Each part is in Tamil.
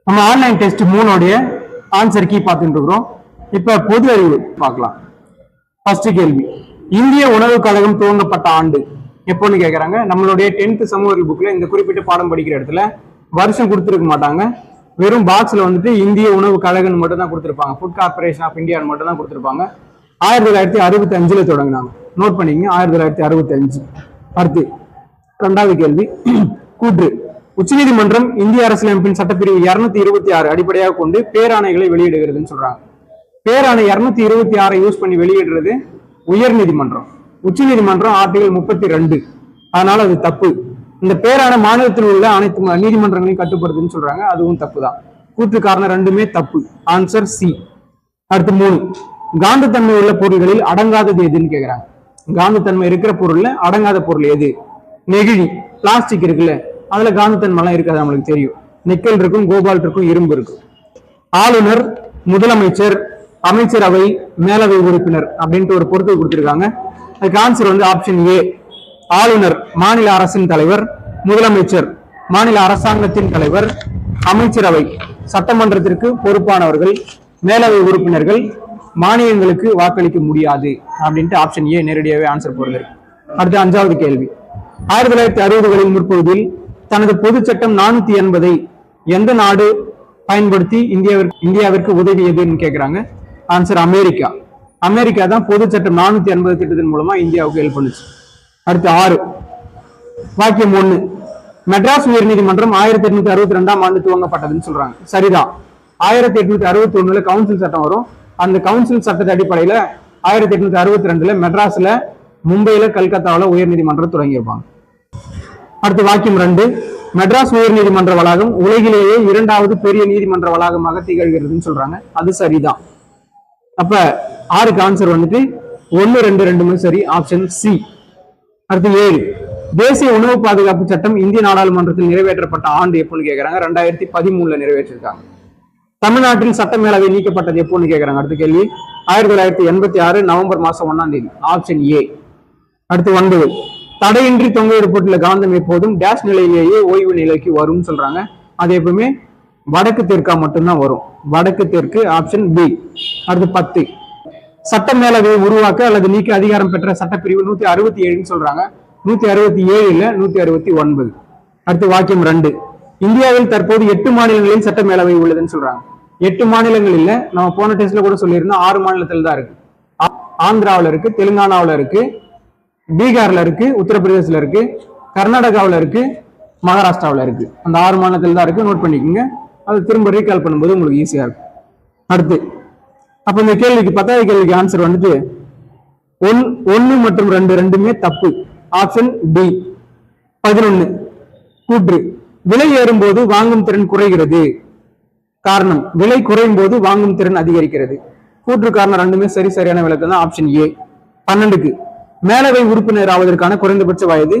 நம்ம ஆன்லைன் டெஸ்ட் 3 ஆன்சர் கீ பார்த்துட்டு இருக்கிறோம். இப்ப பொது அறிவு பார்க்கலாம். ஃபர்ஸ்ட் கேள்வி, இந்திய உணவு கழகம் துவங்கப்பட்ட ஆண்டு எப்போன்னு கேட்கறாங்க. நம்மளுடைய 10th சமூக புக்ல இந்த குறிப்பிட்ட பாடம் படிக்கிற இடத்துல வருஷம் கொடுத்துருக்க மாட்டாங்க. வெறும் பாக்ஸ்ல வந்துட்டு இந்திய உணவு கழகம் மட்டும் தான் கொடுத்துருப்பாங்க. ஃபுட் கார்பரேஷன் ஆஃப் இந்தியா மட்டும் தான் கொடுத்துருப்பாங்க. 1965 தொடங்கினாங்க. நோட் பண்ணிக்கங்க, 1965. அடுத்து இரண்டாவது கேள்வி, கூற்று. உச்சநீதிமன்றம் இந்திய அரசியலமைப்பின் சட்டப்பிரிவு 226 அடிப்படையாக கொண்டு பேராணைகளை வெளியிடுகிறதுன்னு சொல்றாங்க. பேராணை 226 யூஸ் பண்ணி வெளியிடுறது உயர் நீதிமன்றம். உச்ச நீதிமன்றம் ஆர்டிகல் 32, அதனால அது தப்பு. இந்த பேராணை மாநிலத்தில் உள்ள அனைத்து நீதிமன்றங்களையும் கட்டுப்படுதுன்னு சொல்றாங்க, அதுவும் தப்பு தான். கூற்று காரணம் ரெண்டுமே தப்பு. Answer C. அடுத்து 3, காந்தத்தன்மை உள்ள பொருள்களில் அடங்காதது எதுன்னு கேட்கிறாங்க. காந்தத்தன்மை இருக்கிற பொருள்ல அடங்காத பொருள் எது? நெகிழி, பிளாஸ்டிக் இருக்குல்ல, அதுல காந்தத்தன்மை எல்லாம் இருக்காது, நம்மளுக்கு தெரியும். நிக்கல் இருக்கும், கோபால்ட் இருக்கும், இரும்பு இருக்கும். ஆளுநர், முதலமைச்சர், அமைச்சரவை, மேலவை உறுப்பினர் அப்படின்ட்டு ஒரு பொறுப்பு கொடுத்திருக்காங்க. அதுக்கு ஆன்சர் வந்து ஆப்ஷன் ஏ. ஆளுநர் மாநில அரசின் தலைவர், முதலமைச்சர் மாநில அரசாங்கத்தின் தலைவர், அமைச்சரவை சட்டமன்றத்திற்கு பொறுப்பானவர்கள், மேலவை உறுப்பினர்கள் மானியங்களுக்கு வாக்களிக்க முடியாது அப்படின்ட்டு ஆப்ஷன் ஏ நேரடியாகவே ஆன்சர் போறது. அடுத்து 5வது கேள்வி, 1960களின் முற்பகுதியில் தனது பொது சட்டம் 480 எந்த நாடு பயன்படுத்தி இந்தியாவிற்கு உதவியதுன்னு கேட்கிறாங்க. Answer America. அமெரிக்கா தான் பொது சட்டம் 480 திட்டத்தின் மூலமா இந்தியாவுக்கு ஹெல்ப் பண்ணுச்சு. அடுத்து 6, வாக்கியம் 1, மெட்ராஸ் உயர்நீதிமன்றம் 1862ஆம் ஆண்டு துவங்கப்பட்டதுன்னு சொல்றாங்க. சரிதான். 1861 கவுன்சில் சட்டம் வரும். அந்த கவுன்சில் சட்டத்தின் அடிப்படையில 1862 மெட்ராஸ்ல, மும்பையில, கல்கத்தாவில் உயர்நீதிமன்றம் தொடங்கியிருப்பாங்க. அடுத்து வாக்கியம் 2, மெட்ராஸ் உயர்நீதிமன்ற வளாகம் உலகிலேயே 2வது பெரிய நீதிமன்ற வளாகமாக திகழ்கிறதுன்னு சொல்றாங்க. அது சரிதான். அப்ப 6க்கு ஆன்சர் வந்துட்டு 1, 2 ரெண்டுமே சரி. Option C. அடுத்து 7, தேசிய உணவு பாதுகாப்பு சட்டம் இந்திய நாடாளுமன்றத்தில் நிறைவேற்றப்பட்ட ஆண்டு எப்போன்னு கேட்கறாங்க. 2013 நிறைவேற்றிருக்காங்க. தமிழ்நாட்டில் சட்டமேலவை நீக்கப்பட்டது எப்போன்னு கேட்கறாங்க. அடுத்த கேள்வி, 1986 நவம்பர் மாசம் 1ஆம் தேதி. Option A. அடுத்து 9, தடையின்றி தொங்க விடப்பட்டுள்ள காந்தம் எப்போதும் டேஷ் நிலையிலேயே ஓய்வு நிலைக்கு வரும்னு சொல்றாங்க. அது எப்பவுமே வடக்கு தெற்கா மட்டும்தான் வரும். வடக்கு தெற்கு. Option B. அடுத்து 10, சட்டமேலவையை உருவாக்க அல்லது நீக்க அதிகாரம் பெற்ற சட்டப்பிரிவு 167 சொல்றாங்க. 167 இல்ல, 169. அடுத்து வாக்கியம் 2, இந்தியாவில் தற்போது 8 மாநிலங்களில் சட்டமேலவை உள்ளதுன்னு சொல்றாங்க. 8 மாநிலங்கள் இல்ல, நம்ம போன டெஸ்ட்ல கூட சொல்லியிருந்தோம் 6 மாநிலத்தில் தான் இருக்கு. ஆந்திராவில் இருக்கு, தெலுங்கானாவில் இருக்கு, பீகார்ல இருக்கு, உத்தரப்பிரதேசல இருக்கு, கர்நாடகாவில் இருக்கு, மகாராஷ்டிராவில் இருக்கு. அந்த 6 மாநிலத்தில் தான் இருக்கு. நோட் பண்ணிக்கோங்க, அது திரும்ப ரீகால் பண்ணும்போது உங்களுக்கு ஈஸியா இருக்கும். அடுத்து அப்ப இந்த கேள்விக்கு 10வது கேள்விக்கு ஆன்சர் வந்துட்டு 1 மற்றும் 2 ரெண்டுமே தப்பு. Option D. 11, கூற்று. விலை ஏறும் போது வாங்கும் திறன் குறைகிறது. காரணம், விலை குறையும் போது வாங்கும் திறன் அதிகரிக்கிறது. கூற்று காரணம் ரெண்டுமே சரியான விளக்கம் தான். Option A. 12க்கு, மேலவை உறுப்பினர் ஆவதற்கான குறைந்தபட்ச வயது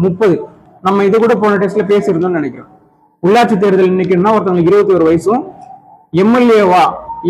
30. நம்ம இது கூட போன டெஸ்ட்ல பேசியிருந்தோம்னு நினைக்கிறோம். உள்ளாட்சி தேர்தல் நிக்கணும்னா ஒருத்தவங்களுக்கு 21 வயசும், எம்எல்ஏவா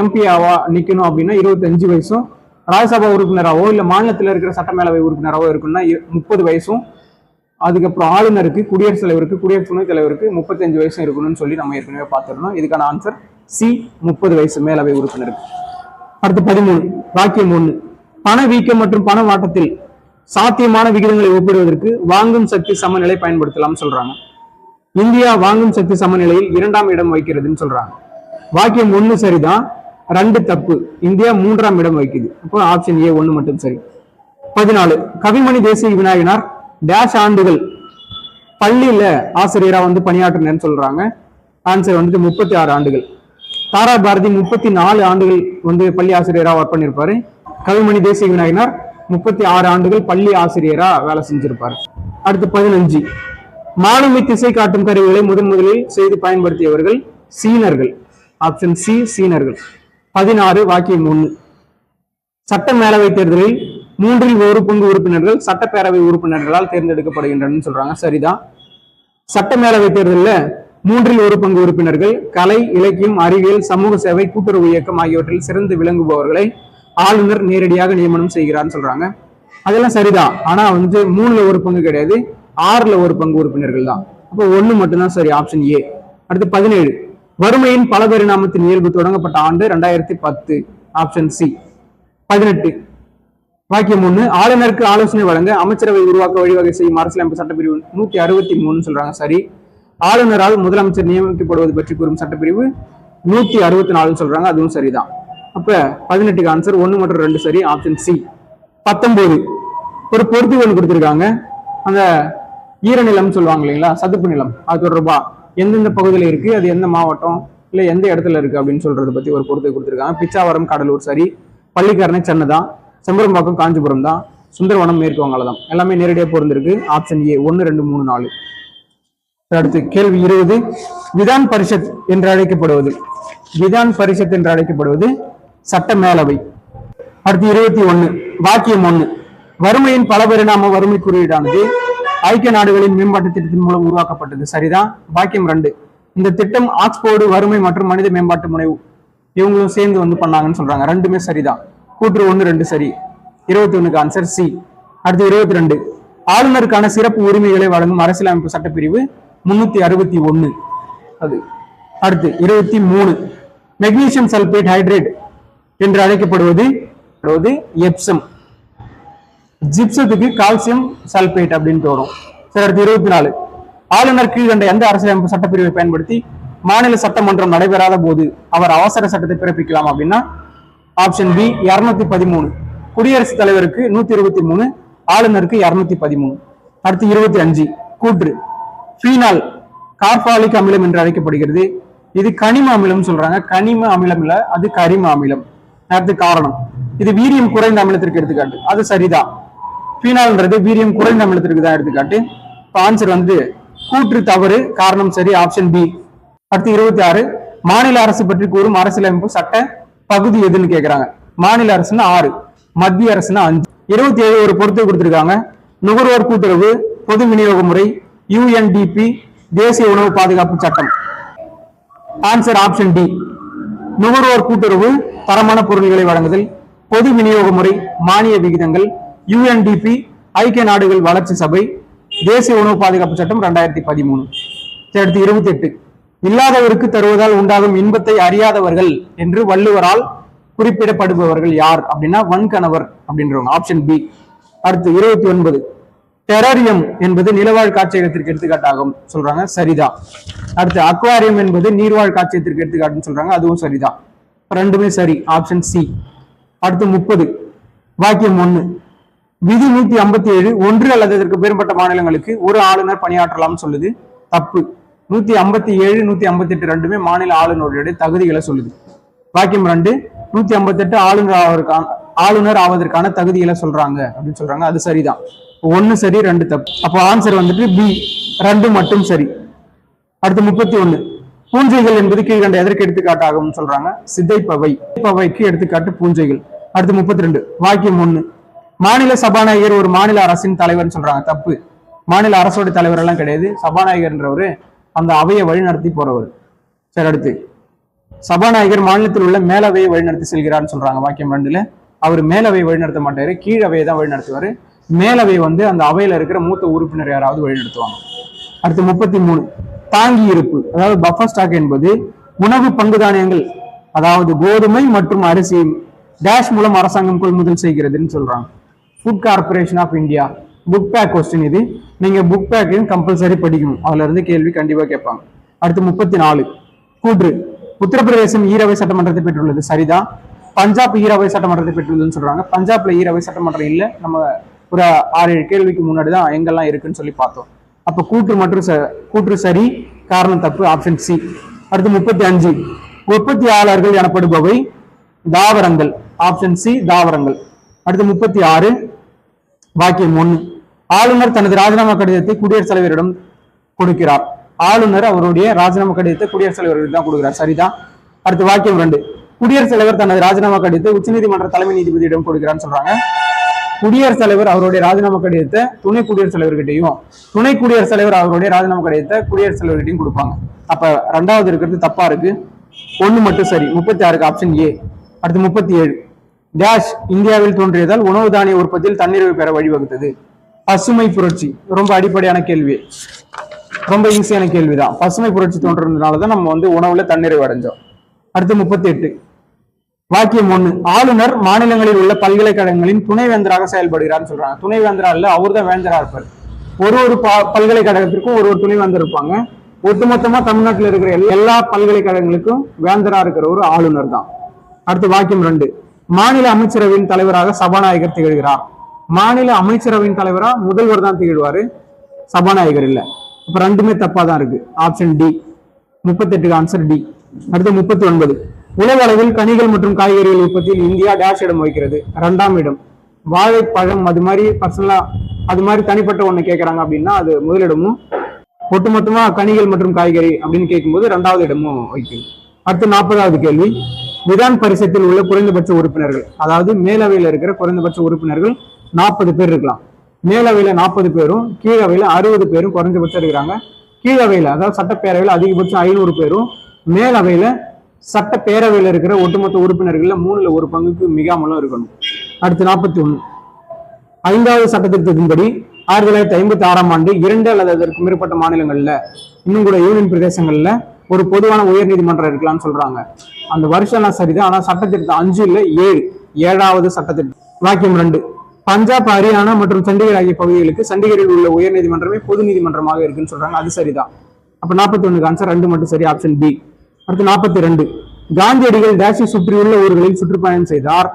எம்பியாவா நிக்கணும் அப்படின்னா 25 வயசும், ராஜ்யசபா உறுப்பினராவோ இல்ல மாநிலத்தில் இருக்கிற சட்டமேலவை உறுப்பினராவோ இருக்குன்னா 30 வயசும், அதுக்கப்புறம் ஆளுநருக்கு, குடியரசுத் தலைவருக்கு, குடியரசு துணைத் தலைவருக்கு 35 வயசும் இருக்கணும்னு சொல்லி நம்ம ஏற்கனவே பார்த்துருந்தோம். இதுக்கான ஆன்சர் சி, 30 வயசு மேலவை உறுப்பினருக்கு. அடுத்து 13, வாக்கியம் 1, பணவீக்கம் மற்றும் பண மாற்றத்தில் சாத்தியமான விகிதங்களை ஒப்பிடுவதற்கு வாங்கும் சக்தி சமநிலை பயன்படுத்தலாம் சொல்றாங்க. இந்தியா வாங்கும் சக்தி சமநிலையில் 2ஆம் இடம் வைக்கிறதுன்னு சொல்றாங்க. வாக்கியம் 1 சரிதான், 2 தப்பு. இந்தியா 3ஆம் இடம் வைக்குது. அப்போ ஆப்ஷன் ஏ 1 மட்டும் சரி. 14, கவிமணி தேசிய விநாயகனார் டேஷ் ஆண்டுகள் பள்ளியில ஆசிரியரா வந்து பணியாற்றினு சொல்றாங்க. ஆன்சர் வந்துட்டு 36 ஆண்டுகள். தாரா பாரதி 34 ஆண்டுகள் வந்து பள்ளி ஆசிரியரா ஒர்க் பண்ணிருப்பாரு. கவிமணி தேசிய விநாயகனார் 36 ஆண்டுகள் பள்ளி ஆசிரியரா வேலை செஞ்சிருப்பாரு. அடுத்து 15, மாலுமி திசை காட்டும் கருவிகளை முதலில் செய்து பயன்படுத்தியவர்கள் சீனர்கள். ஆப்ஷன் சி, சீனர்கள். 16, வாக்கியம் 1, சட்ட மேலவை தேர்தலில் 1/3 உறுப்பினர்கள் சட்டப்பேரவை உறுப்பினர்களால் தேர்ந்தெடுக்கப்படுகின்றன சொல்றாங்க. சரிதான். சட்ட மேலவை தேர்தலில் 1/3 உறுப்பினர்கள் கலை, இலக்கியம், அறிவியல், சமூக சேவை, கூட்டுறவு இயக்கம் ஆகியவற்றில் சிறந்து விளங்குபவர்களை ஆளுநர் நேரடியாக நியமனம் செய்கிறார்னு சொல்றாங்க. அதெல்லாம் சரிதான். ஆனா வந்துட்டு 3/1 கிடையாது, 6/1 உறுப்பினர்கள் தான். அப்போ 1 மட்டும்தான் சரி. Option A. அடுத்து 17, வறுமையின் பலபரிணாமத்தின் இயல்பு தொடங்கப்பட்ட ஆண்டு 2010. Option C. 18. வாக்கியம் 1. ஆளுநருக்கு ஆலோசனை வழங்க அமைச்சரவை உருவாக்க வழிவகை செய்யும் அரசியலமைப்பு சட்டப்பிரிவு 163 சொல்றாங்க சரி. ஆளுநரால் முதலமைச்சர் நியமிக்கப்படுவது பற்றி கூறும் சட்டப்பிரிவு 164 சொல்றாங்க, அதுவும் சரிதான். அப்ப 18க்கு ஆன்சர் 1 மற்றும் 2 சரி. Option C. 19. ஒரு பொறுத்துகோள் கொடுத்திருக்காங்க. அந்த ஈரநிலம் சொல்லுவாங்க இல்லைங்களா, சதுப்பு நிலம், அது தொடர்பா எந்தெந்த பகுதியில் இருக்கு, அது எந்த மாவட்டம் இல்ல எந்த இடத்துல இருக்கு அப்படின்னு சொல்றதை பத்தி ஒரு பொறுத்து கொடுத்திருக்காங்க. பிச்சாவரம் கடலூர் சரி, பள்ளிக்கரணை சென்னை தான், செம்பரம்பாக்கம் காஞ்சிபுரம் தான், சுந்தரவனம் மேற்கு வங்காளம், எல்லாமே நேரடியாக பொருந்திருக்கு. Option A 1 2 3 4. அடுத்து கேள்வி 20. விதான் பரிஷத் என்று அழைக்கப்படுவது, விதான் பரிஷத் என்று அழைக்கப்படுவது சட்ட மேலவை. அடுத்து 21. வாக்கியம் 1. வறுமையின் பலபரிணாம வறுமை குறியீடானது ஐக்கிய நாடுகளின் மேம்பாட்டு திட்டத்தின் மூலம் உருவாக்கப்பட்டது சரிதான். வாக்கியம் 2. இந்த திட்டம் ஆக்ஸ்போர்டு வறுமை மற்றும் மனித மேம்பாட்டு முனைவு இவங்களும் சேர்ந்து பண்ணாங்கன்னு சொல்றாங்க, ரெண்டுமே சரிதான். கூற்று 1 2 சரி. 21க்கு ஆன்சர் சி. அடுத்து 22. ஆளுநருக்கான சிறப்பு உரிமைகளை வழங்கும் அரசியலமைப்பு சட்டப்பிரிவு 361 அது. அடுத்து 23. மெக்னீசியம் சல்பேட் ஹைட்ரேட் என்று அழைக்கப்படுவது எப்சம். ஜிப்சத்துக்கு கால்சியம் சல்பேட் அப்படின்னு வரும். சரி. அடுத்து 24. ஆளுநர் கீழ்கண்ட எந்த அரசியலமைப்பு சட்டப்பிரிவை பயன்படுத்தி மாநில சட்டமன்றம் நடைபெறாத போது அவர் அவசர சட்டத்தை பிறப்பிக்கலாம் அப்படின்னா ஆப்ஷன் பி 213. குடியரசுத் தலைவருக்கு 123, ஆளுநருக்கு 213. அடுத்து 25. கூற்று ஃபீனால் கார்பாலிக் அமிலம் என்று அழைக்கப்படுகிறது, இது கனிம அமிலம் சொல்றாங்க, கனிம அமிலம் இல்ல, அது கரிம அமிலம். அடுத்து காரணம், இது வீரியம் குறைந்த அமிலத்திற்கு எடுத்துக்காட்டு, அது சரிதான். ஃபீனால்ன்றது வீரியம் குறைந்த அமிலத்திற்கு தான் எடுத்துக்காட்டு. ஆன்சர் கூற்று தவறு, காரணம் சரி. Option B. அடுத்து 26. மாநில அரசு பற்றி கூறும் அரசியலமைப்பு சட்ட பகுதி எதுன்னு கேக்குறாங்க. மாநில அரசுன்னா 6, மத்திய அரசுன்னா 5. 27. ஒரு பொறுத்து கொடுத்திருக்காங்க. நுகர்வோர் கூட்டுறவு பொது விநியோக முறை, யுஎன்டிபி, தேசிய உணவு பாதுகாப்பு சட்டம். Answer option D. நுகர்வோர் கூட்டுறவு தரமான பொருட்களை வழங்குதல், பொது விநியோக முறை, மானிய விகிதங்கள், யுஎன்டிபி ஐக்கிய நாடுகள் வளர்ச்சி சபை, தேசிய உணவு பாதுகாப்பு சட்டம் 2013. அடுத்து 28. இல்லாதவருக்கு தருவதால் உண்டாகும் இன்பத்தை அறியாதவர்கள் என்று வள்ளுவரால் குறிப்பிடப்படுபவர்கள் யார் அப்படின்னா வன்கணவர் அப்படின்றவங்க. Option B. அடுத்து 29. டெரரியம் என்பது நிலவாழ் காட்சியகத்திற்கு எடுத்துக்காட்டாகும் சொல்றாங்க, சரிதான். அடுத்து அக்வாரியம் என்பது நீர்வாழ் காட்சியகத்திற்கு எடுத்துக்காட்டுன்னு சொல்றாங்க, அதுவும் சரிதான். ரெண்டுமே சரி. Option C. அடுத்து 30. வாக்கியம் 1. விதி 157 ஒன்று அல்லது அதற்கு மேற்பட்ட மாநிலங்களுக்கு ஒரு ஆளுநர் பணியாற்றலாம் சொல்லுது, தப்பு. 157 158 ரெண்டுமே மாநில ஆளுநருடைய தகுதிகளை சொல்லுது. வாக்கியம் 2. 158 ஆளுநர் ஆவதற்கான தகுதிகளை சொல்றாங்க அப்படின்னு சொல்றாங்க, அது சரிதான். 1 சரி 2 தப்பு. அப்போ ஆன்சர் பி 2 மட்டும் சரி. அடுத்து 31. பூஞ்சைகள் என்பது கீழ்கண்ட எதற்கு எடுத்துக்காட்டாகும் சொல்றாங்க, சிதைப்பவைக்கு எடுத்துக்காட்டு பூஞ்சைகள். அடுத்து 32. வாக்கியம் 1. மாநில சபாநாயகர் ஒரு மாநில அரசின் தலைவர் சொல்றாங்க, தப்பு. மாநில அரசோட தலைவர் எல்லாம் கிடையாது, சபாநாயகர்ன்றவரு அந்த அவையை வழிநடத்தி போறவர். சரி. அடுத்து சபாநாயகர் மாநிலத்தில் உள்ள மேலவையை வழிநடத்தி செல்கிறார்னு சொல்றாங்க. வாக்கியம் 2ல அவர் மேலவையை வழிநடத்த மாட்டாரு, கீழவையை தான் வழிநடத்துவாரு. மேலவை அந்த அவையில இருக்கிற மூத்த உறுப்பினர் யாராவது வழிநடத்துவாங்க. அடுத்து 33. தாங்கி இருப்பு அதாவது பஃபர் ஸ்டாக் என்பது உணவு பங்கு தானியங்கள் அதாவது கோதுமை மற்றும் அரிசி டேஷ் மூலம் அரசாங்கம் கொள்முதல் செய்கிறதுன்னு சொல்றாங்க. Food corporation of India. Book back question இது, நீங்க புக் பேக்கையும் கம்பல்சரி படிக்கணும், அதுல இருந்து கேள்வி கண்டிப்பா கேட்பாங்க. அடுத்து 34. கூற்று உத்தரப்பிரதேசம் ஈரவை சட்டமன்றத்தை பெற்றுள்ளது, சரிதான். பஞ்சாப் ஈரவை சட்டமன்றத்தை பெற்றுள்ளதுன்னு சொல்றாங்க. பஞ்சாப்ல ஈரவை சட்டமன்றம் இல்ல, நம்ம ஒரு 6-7 கேள்விக்கு முன்னாடி தான் எங்கெல்லாம் இருக்குன்னு சொல்லி பார்த்தோம். அப்ப கூற்று சரி, காரணம் தப்பு. Option C. அடுத்து 35. உற்பத்தியாளர்கள் எனப்படுபவை தாவரங்கள். ஆப்ஷன் சி தாவரங்கள். அடுத்து 36. வாக்கியம் 1. ஆளுநர் தனது ராஜினாமா கடிதத்தை குடியரசுத் தலைவரிடம் கொடுக்கிறார். ஆளுநர் அவருடைய ராஜினாமா கடிதத்தை குடியரசுத் தலைவரிடம் தான் கொடுக்கிறார், சரிதான். அடுத்து வாக்கியம் 2. குடியரசுத் தலைவர் தனது ராஜினாமா கடிதத்தை உச்சநீதிமன்ற தலைமை நீதிபதியிடம் கொடுக்கிறான்னு சொல்றாங்க. குடியரசுத் தலைவர் அவருடைய ராஜினாமா கடிதத்தை துணை குடியரசுத் தலைவர்கிட்டையும், துணை குடியரசுத் தலைவர் அவருடைய ராஜினாமா கடிதத்தை குடியரசுத் தலைவர்கிட்டையும் கொடுப்பாங்க. அப்ப 2வது இருக்கிறது தப்பா இருக்கு, 1 மட்டும் சரி. 36க்கு ஆப்ஷன் ஏ. அடுத்து 37. டேஷ் இந்தியாவில் தோன்றியதால் உணவு தானிய உற்பத்தியில் தன்னிறைவு பெற வழிவகுத்தது. பசுமை புரட்சி. ரொம்ப அடிப்படையான கேள்வி. ரொம்ப ஈஸியான கேள்விதான். பசுமை புரட்சி தோன்றதுனாலதான் நம்ம வந்து உணவுல தன்னிறைவு அடைஞ்சோம். அடுத்து 38. வாக்கியம் 1. ஆளுநர் மாநிலங்களில் உள்ள பல்கலைக்கழகங்களின் துணைவேந்தராக செயல்படுகிறார்னு சொல்றாங்க. துணைவேந்தரா இல்ல, அவர் தான் வேந்தரா இருப்பார். ஒரு பல்கலைக்கழகத்திற்கும் ஒரு துணைவேந்தர் இருப்பாங்க. ஒட்டுமொத்தமா தமிழ்நாட்டில் இருக்கிற எல்லா பல்கலைக்கழகங்களுக்கும் வேந்தரா இருக்கிற ஒரு ஆளுநர் தான். அடுத்து வாக்கியம் 2. மாநில அமைச்சரவையின் தலைவராக சபாநாயகர் திகழ்கிறார். மாநில அமைச்சரவையின் தலைவரா முதல்வர் தான் திகழ்வாரு, சபாநாயகர் இல்ல. அப்ப ரெண்டுமே தப்பா தான் இருக்கு. Option D. 38க்கு ஆன்சர் டி. அடுத்து 39. உலக அளவில் கனிகள் மற்றும் காய்கறிகள் உற்பத்தியில் இந்தியா டேஷ் இடம் வகிக்கிறது. 2ஆம் இடம். வாழைப்பழம் அது மாதிரி பர்சனலா அது மாதிரி தனிப்பட்ட ஒண்ணு கேட்கறாங்க அப்படின்னா அது முதலிடமும், ஒட்டுமொத்தமா கனிகள் மற்றும் காய்கறி அப்படின்னு கேட்கும்போது 2வது இடமும் வகிக்கும். அடுத்து 40வது கேள்வி. விதான் பரிஷத்தில் உள்ள குறைந்தபட்ச உறுப்பினர்கள், அதாவது மேலவையில் இருக்கிற குறைந்தபட்ச உறுப்பினர்கள் 40 பேர் இருக்கலாம். மேலவையில 40 பேரும் கீழவையில 60 பேரும் குறைஞ்சபட்சம் இருக்கிறாங்க. கீழவையில அதாவது சட்டப்பேரவையில அதிகபட்சம் 500 பேரும், மேலவையில சட்டப்பேரவையில இருக்கிற ஒட்டுமொத்த உறுப்பினர்கள்ல 3ல் 1 பங்குக்கு மிகாமலும் இருக்கணும். அடுத்து 41. 5வது சட்டத்திட்டத்தின்படி 1956ஆம் ஆண்டு 2 அல்லது அதற்கு மேற்பட்ட மாநிலங்கள்ல, இன்னும் கூட யூனியன் பிரதேசங்கள்ல ஒரு பொதுவான உயர் நீதிமன்றம் இருக்கலாம்னு சொல்றாங்க. அந்த வருஷம்லாம் சரிதான், ஆனா சட்டத்திட்டம் 5 இல்ல 7, 7வது சட்டத்திட்டம். வாக்கியம் 2. பஞ்சாப், ஹரியானா மற்றும் சண்டிகர் ஆகிய பகுதிகளுக்கு சண்டிகரில் உள்ள உயர் நீதிமன்றமே பொது நீதிமன்றமாக இருக்குன்னு சொல்றாங்க. அது சரிதான். அப்ப 41க்கு ஆன்சர் 2 மட்டும் சரி, ஆப்ஷன் பி. அடுத்து 42. காந்தியடிகள் டேஷை சுற்றியுள்ள ஊர்களில் சுற்றுப்பயணம் செய்தார்.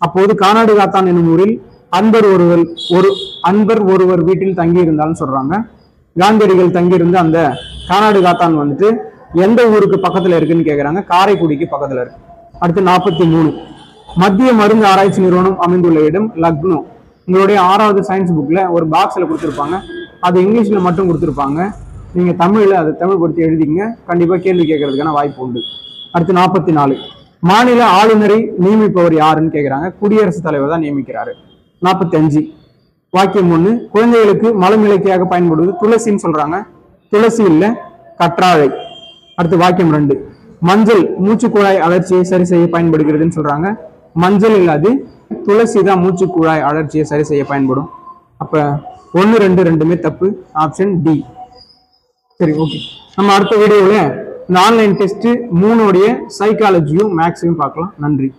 அப்போது கானாடு காத்தான் என்னும் ஊரில் அன்பர் ஒருவர் வீட்டில் தங்கி இருந்தாலும் சொல்றாங்க. காந்தியடிகள் தங்கியிருந்த அந்த கானாடு காத்தான் வந்துட்டு எந்த ஊருக்கு பக்கத்துல இருக்குன்னு கேக்குறாங்க. காரைக்குடிக்கு பக்கத்துல இருக்கு. அடுத்து 43. மத்திய மருந்து ஆராய்ச்சி நிறுவனம் அமைந்துள்ள இடம் லக்னோ. உங்களுடைய 6வது சயின்ஸ் புக்ல ஒரு பாக்ஸ்ல கொடுத்துருப்பாங்க, அது இங்கிலீஷ்ல மட்டும் கொடுத்துருப்பாங்க. நீங்க தமிழ்ல அதை தமிழ்படுத்தி எழுதிங்க, கண்டிப்பா கேள்வி கேட்கறதுக்கான வாய்ப்பு உண்டு. அடுத்து 44. மாநில ஆளுநரை நியமிப்பவர் யாருன்னு கேட்கிறாங்க. குடியரசுத் தலைவர் தான் நியமிக்கிறாரு. 45. வாக்கியம் 1. குழந்தைகளுக்கு மலம் இலக்கியாக பயன்படுவது துளசின்னு சொல்றாங்க. துளசி இல்ல, கற்றாழை. அடுத்து வாக்கியம் 2. மஞ்சள் மூச்சுக்குழாய் அழற்சியை சரி செய்ய பயன்படுகிறதுன்னு சொல்றாங்க. மஞ்சள் இல்லாது துளசி தான் மூச்சுக்குழாய் அழற்சியை சரி செய்ய பயன்படும். அப்ப 1, 2 ரெண்டுமே தப்பு, ஆப்ஷன் டி. சரி, ஓகே. நம்ம அடுத்த வீடியோல இந்த ஆன்லைன் டெஸ்ட் 3 சைக்காலஜியும் மேக்ஸையும் பார்க்கலாம். நன்றி.